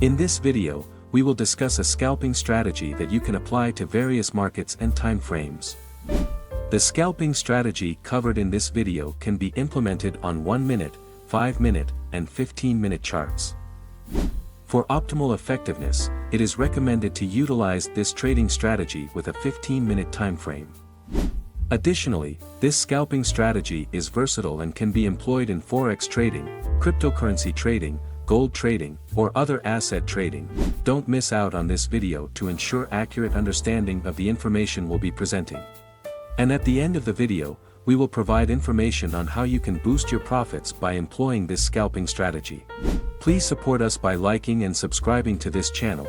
In this video, we will discuss a scalping strategy that you can apply to various markets and time frames. The scalping strategy covered in this video can be implemented on 1 minute, 5 minute, and 15-minute charts. For optimal effectiveness, it is recommended to utilize this trading strategy with a 15-minute time frame. Additionally, this scalping strategy is versatile and can be employed in Forex trading, cryptocurrency trading, gold trading, or other asset trading. Don't miss out on this video to ensure accurate understanding of the information we'll be presenting. And at the end of the video, we will provide information on how you can boost your profits by employing this scalping strategy. Please support us by liking and subscribing to this channel.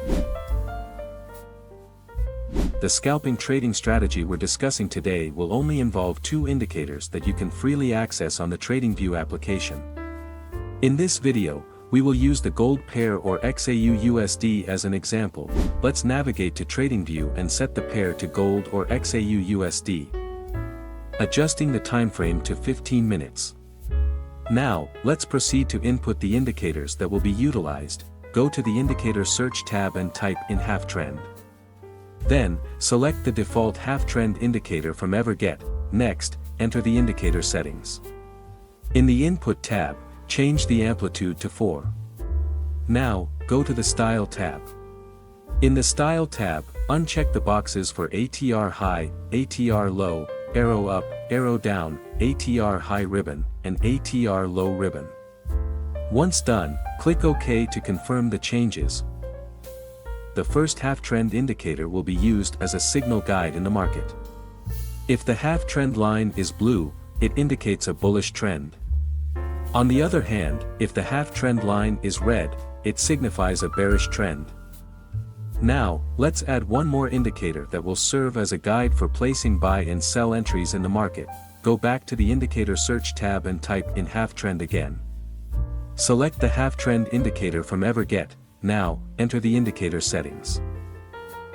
The scalping trading strategy we're discussing today will only involve 2 indicators that you can freely access on the TradingView application. In this video, we will use the gold pair or XAUUSD as an example. Let's navigate to TradingView and set the pair to gold or XAUUSD. Adjusting the time frame to 15 minutes. Now, let's proceed to input the indicators that will be utilized. Go to the Indicator Search tab and type in HalfTrend. Then, select the default HalfTrend indicator from Everget. Next, enter the indicator settings. In the Input tab, change the amplitude to 4. Now, go to the Style tab. In the Style tab, uncheck the boxes for ATR high, ATR low, arrow up, arrow down, ATR high ribbon, and ATR low ribbon. Once done, click OK to confirm the changes. The first HalfTrend indicator will be used as a signal guide in the market. If the HalfTrend line is blue, it indicates a bullish trend. On the other hand, if the HalfTrend line is red, it signifies a bearish trend. Now, let's add one more indicator that will serve as a guide for placing buy and sell entries in the market. Go back to the Indicator Search tab and type in HalfTrend again. Select the HalfTrend indicator from Everget. Now, enter the indicator settings.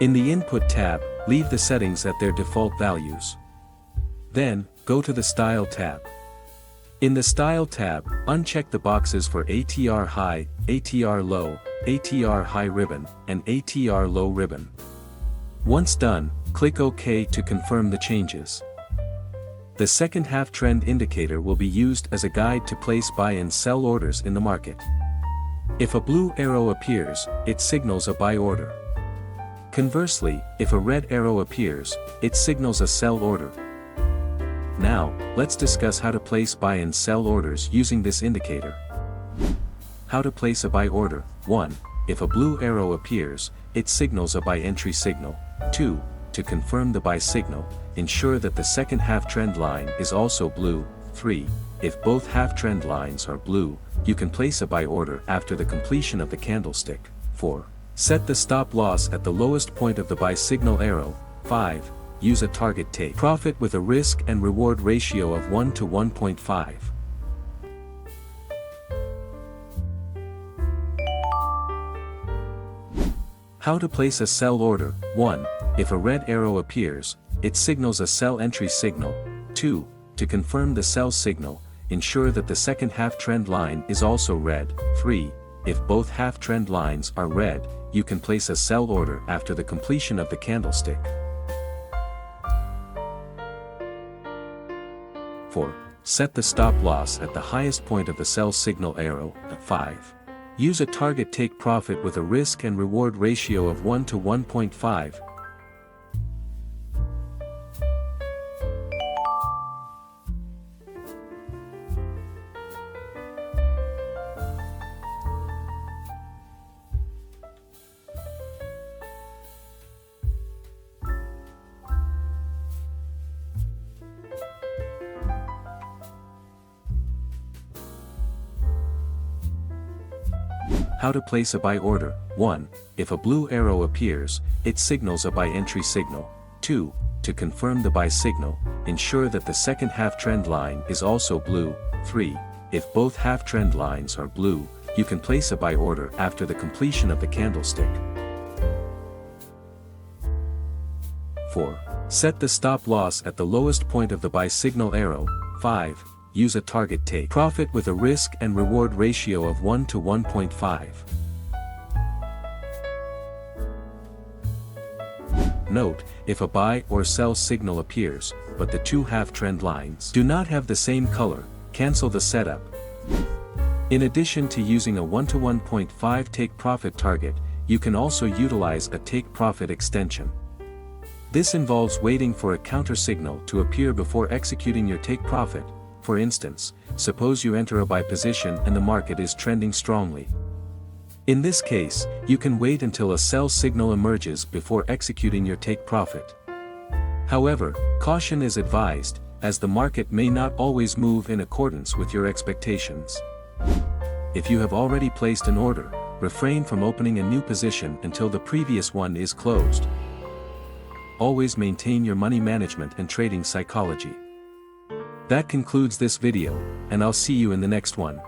In the Input tab, leave the settings at their default values. Then, go to the Style tab. In the Style tab, uncheck the boxes for ATR high, ATR low, ATR high ribbon, and ATR low ribbon. Once done, click OK to confirm the changes. The second HalfTrend indicator will be used as a guide to place buy and sell orders in the market. If a blue arrow appears, it signals a buy order. Conversely, if a red arrow appears, it signals a sell order. Now, let's discuss how to place buy and sell orders using this indicator. How to place a buy order. 1. If a blue arrow appears, it signals a buy entry signal. 2. To confirm the buy signal, ensure that the second HalfTrend line is also blue. 3. If both HalfTrend lines are blue, you can place a buy order after the completion of the candlestick. 4. Set the stop loss at the lowest point of the buy signal arrow. 5. Use a target take profit with a risk and reward ratio of 1 to 1.5. How to place a sell order. 1. If a red arrow appears, it signals a sell entry signal. 2. To confirm the sell signal, ensure that the second HalfTrend line is also red. 3. If both HalfTrend lines are red, you can place a sell order after the completion of the candlestick. 4. Set the stop loss at the highest point of the sell signal arrow. 5. Use a target take profit with a risk and reward ratio of 1 to 1.5. How to place a buy order. 1. If a blue arrow appears, it signals a buy entry signal. 2. To confirm the buy signal, ensure that the second HalfTrend line is also blue. 3. If both HalfTrend lines are blue, you can place a buy order after the completion of the candlestick. 4. Set the stop loss at the lowest point of the buy signal arrow. 5. Use a target take profit with a risk and reward ratio of 1 to 1.5. Note, if a buy or sell signal appears, but the two half-trend lines do not have the same color, cancel the setup. In addition to using a 1-to-1.5 take-profit target, you can also utilize a take-profit extension. This involves waiting for a counter signal to appear before executing your take-profit. For instance, suppose you enter a buy position and the market is trending strongly. In this case, you can wait until a sell signal emerges before executing your take-profit. However, caution is advised, as the market may not always move in accordance with your expectations. If you have already placed an order, refrain from opening a new position until the previous one is closed. Always maintain your money management and trading psychology. That concludes this video, and I'll see you in the next one.